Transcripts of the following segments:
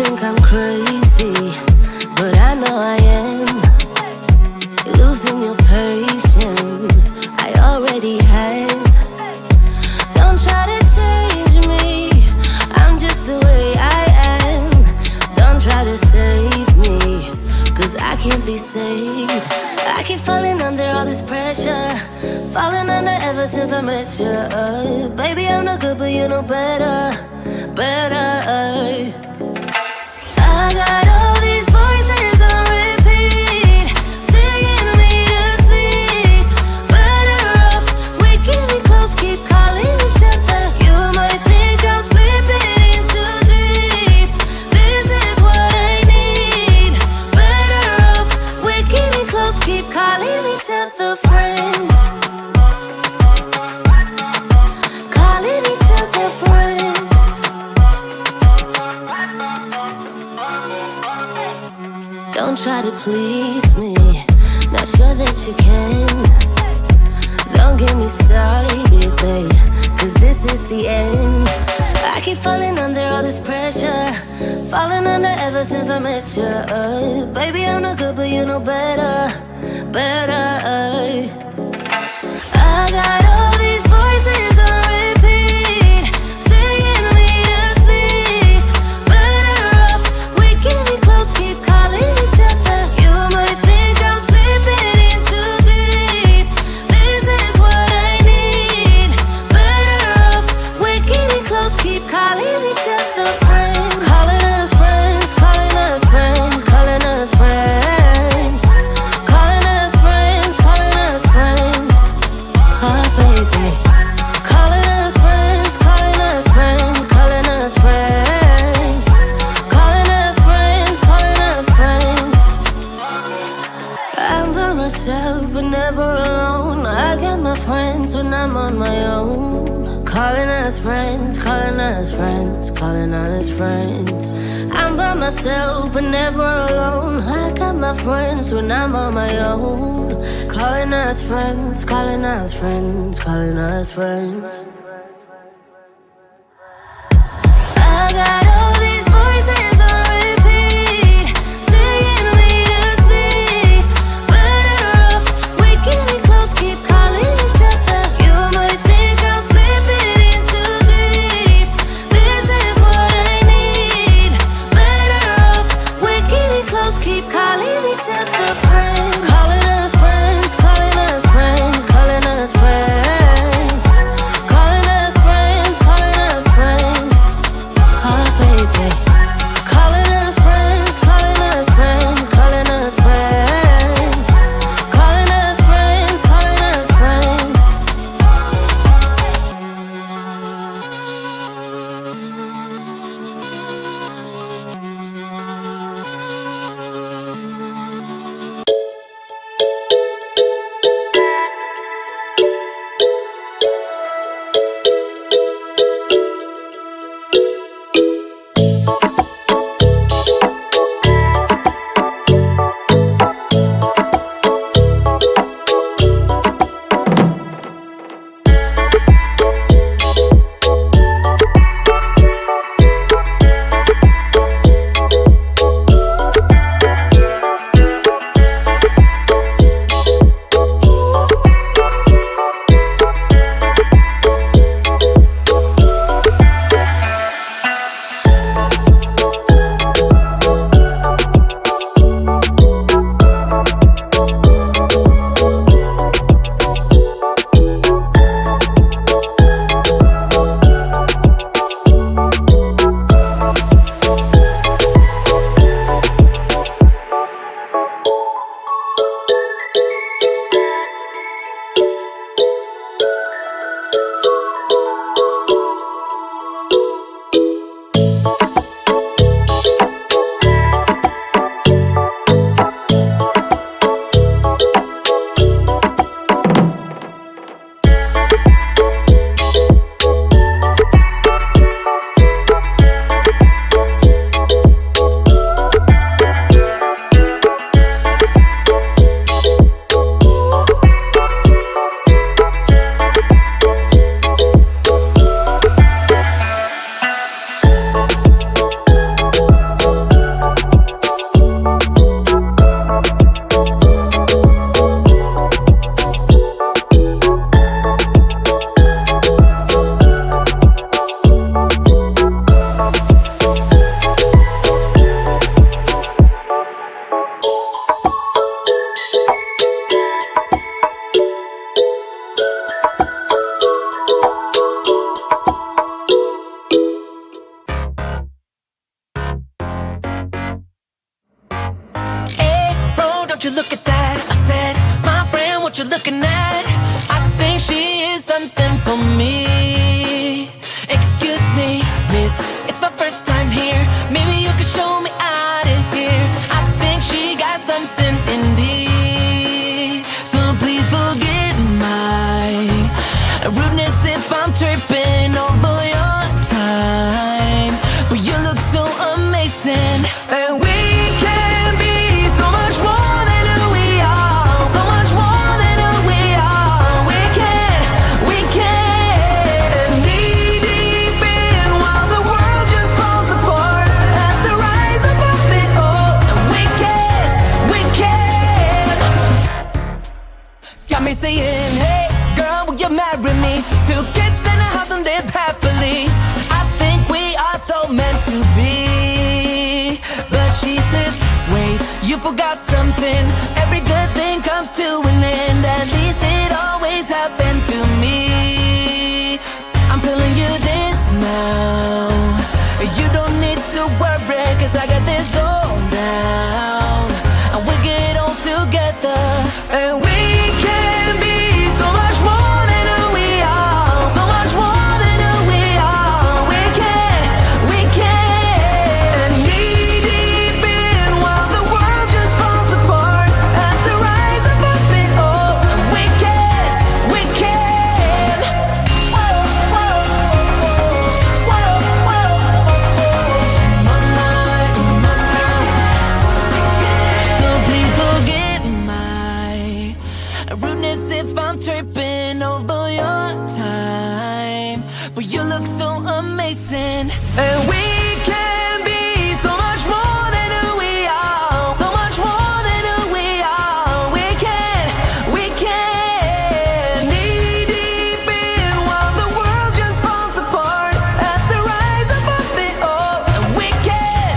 think I'm crazy, but I know I am. Losing your patience, I already have. Don't try to change me, I'm just the way I am. Don't try to save me, cause I can't be saved. I keep falling under all this pressure, falling under ever since I met you. Baby, I'm no good, but you know better, better. I got all these voices on repeat, singing me to sleep. Better off waking me close, keep calling each other. You might think I'm slipping in too deep. This is what I need. Better off waking me close, keep calling each other friends. Calling each other friends. Don't try to please me, not sure that you can. Don't get me started, babe, cause this is the end. I keep falling under all this pressure, falling under ever since I met you. Baby, I'm no good, but you know better, better. I got all these voices on repeat, singing me to sleep. Better off waking me close, keep calling each other. You might think I'm slipping in too deep. This is what I need. Better off waking me close, keep calling each other friends. Calling us friends, calling us friends, calling us friends. Calling us friends, calling us friends. Oh baby. Calling us friends, calling us friends, calling us friends. Calling us friends, calling us friends. I'm by myself but never alone. I got my friends when I'm on my own. Calling us friends, calling us friends, calling us friends. I'm by myself but never alone. I got my friends when I'm on my own. Calling us friends, calling us friends, calling us friends. I got all these voices on repeat, singing me to sleep. Better off waking me close, keep calling each other. You might think I'm slipping in too deep. This is what I need. Better off waking me close, keep calling each other friends. Calling us friends, calling us friends, calling us friends. Calling us friends, calling us friends. Oh baby. Calling us friends, calling us friends, calling us friends. Calling us friends, calling us friends. won't you look at that? I said, my friend, what you looking at? I think she is something for me. Excuse me, miss, it's my first time here. Maybe you can show me out of here. I think she got something in me. So please forgive my rudeness if I'm tripping over your time. But you look so amazing, and we can be so much more than who we are. So much more than who we are. We can knee deep in while the world just falls apart. At the rise above it all, and we can. Got me saying, hey girl, will you marry me? 2 kids in a house and live happily. I think we are so meant to be. But she says, wait, you forgot something. Every good thing comes to an end. At least it always happened to me. I'm telling you this now. You don't need to worry, 'cause I got this all down. And we get on together, and we can be so much more than who we are. So much more than who we are. We can knee deep in while the world just falls apart. At the rise above it all, and we can. Whoa, whoa, whoa, whoa, so please forgive my rudeness if I'm tripping over your time. But you look so amazing, and we can be so much more than who we are. So much more than who we are. We can knee deep in while the world just falls apart. At the rise above it all, and we can,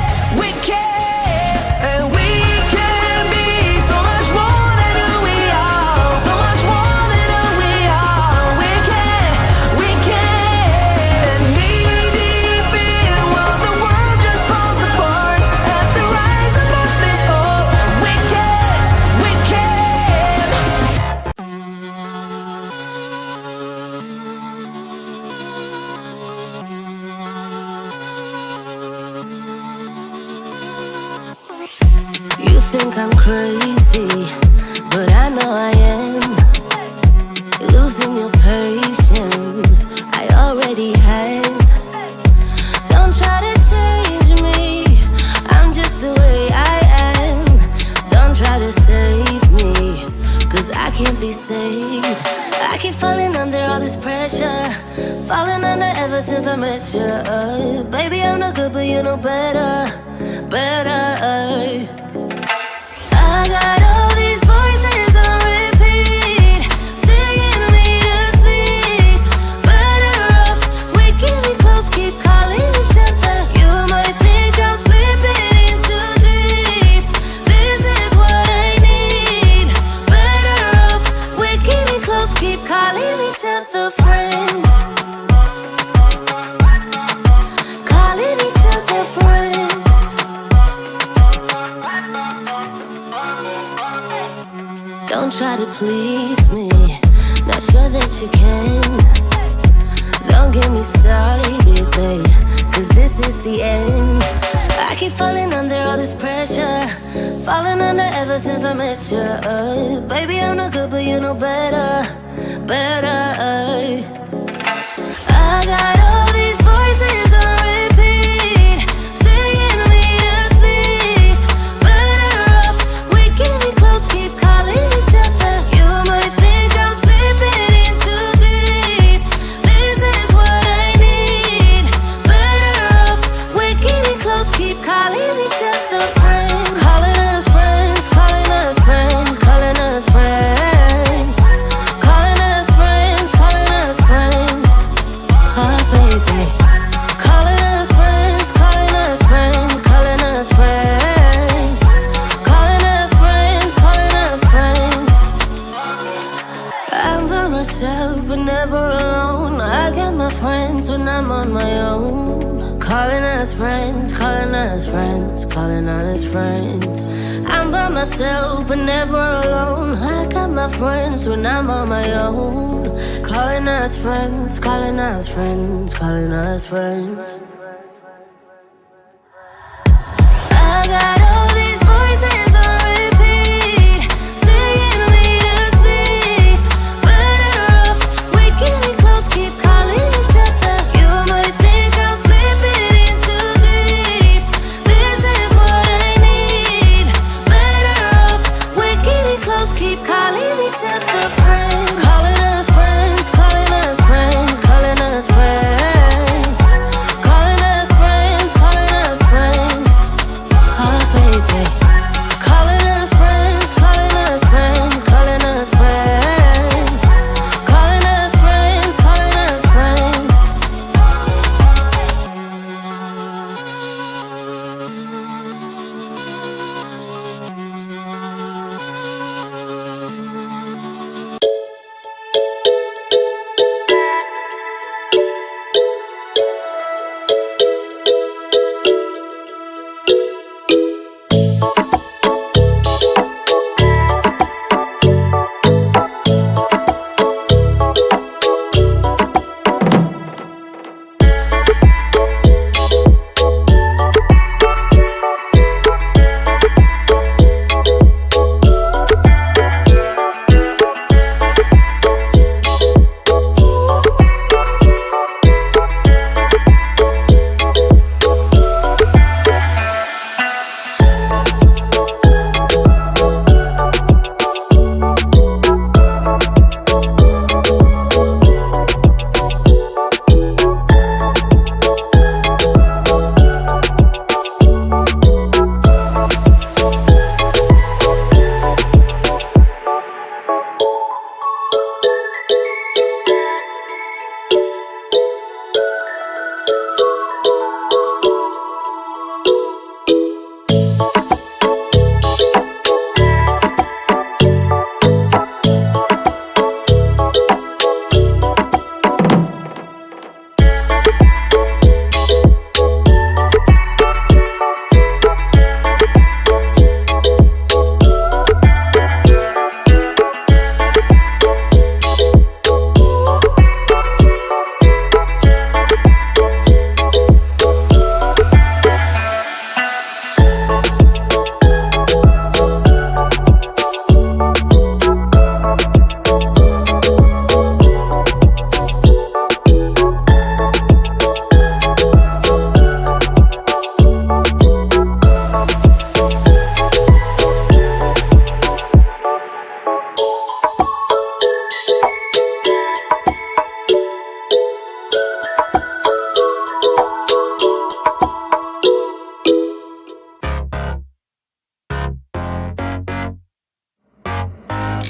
and we can be so much more than who we are. So much more than who we are. We can knee deep in while the world just falls apart. At the rise above it all, and we can. You think I'm crazy, but I know I am. Losing your patience, I already have. Don't try to change me, I'm just the way I am. Don't try to save me, 'cause I can't be saved. I keep falling under all this pressure, falling under ever since I met you. Baby, I'm no good, but you know better. I got all these voices on repeat, singing me to sleep. Better off waking me close, keep calling each other. You might think I'm slipping in too deep. This is what I need. Better off waking me close, keep calling each other friends. Calling each other friends. Don't try to please me, not sure that you can. Don't get me started, babe, 'cause this is the end. I keep falling under all this pressure, falling under ever since I met you. Baby, I'm no good, but you know better. I got all these voices on repeat, singing me to sleep. Better off waking me close, keep calling each other. You might think I'm slipping in too deep. This is what I need. Better off waking me close, keep calling each other friends. Calling us friends, calling us friends, calling us friends. Calling us friends, calling us friends. Oh baby. Calling us friends, calling us friends, calling us friends. Calling us friends, calling us friends. I'm by myself, but never alone. I got my friends when I'm on my own. Calling us friends, calling us friends, calling us friends. I'm by myself, but never alone. I got my friends when I'm on my own. Calling us friends, calling us friends, calling us friends. I got all these voices on repeat, singing me to sleep. Better off waking me close, keep calling each other. You might think I'm slipping in too deep. This is what I need. Better off waking me close, keep calling each other friends. Calling us friends, calling us friends, calling us friends. Calling us friends, calling us friends. Oh, baby. Calling us friends, calling us friends, calling us friends. Calling us friends, calling us friends.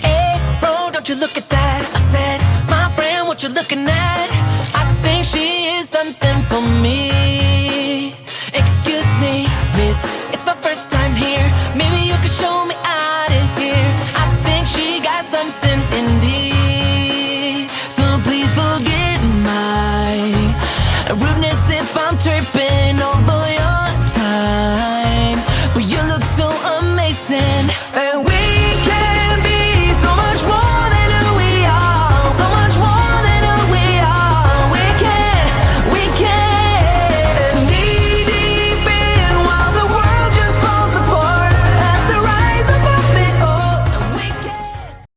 Hey, bro, don't you look at that? I said, my friend, what you looking at? I think she is something for me. Excuse me, miss, it's my first time here. Maybe you can show me out of here. I think she got something in me. So please forgive my rudeness if I'm tripping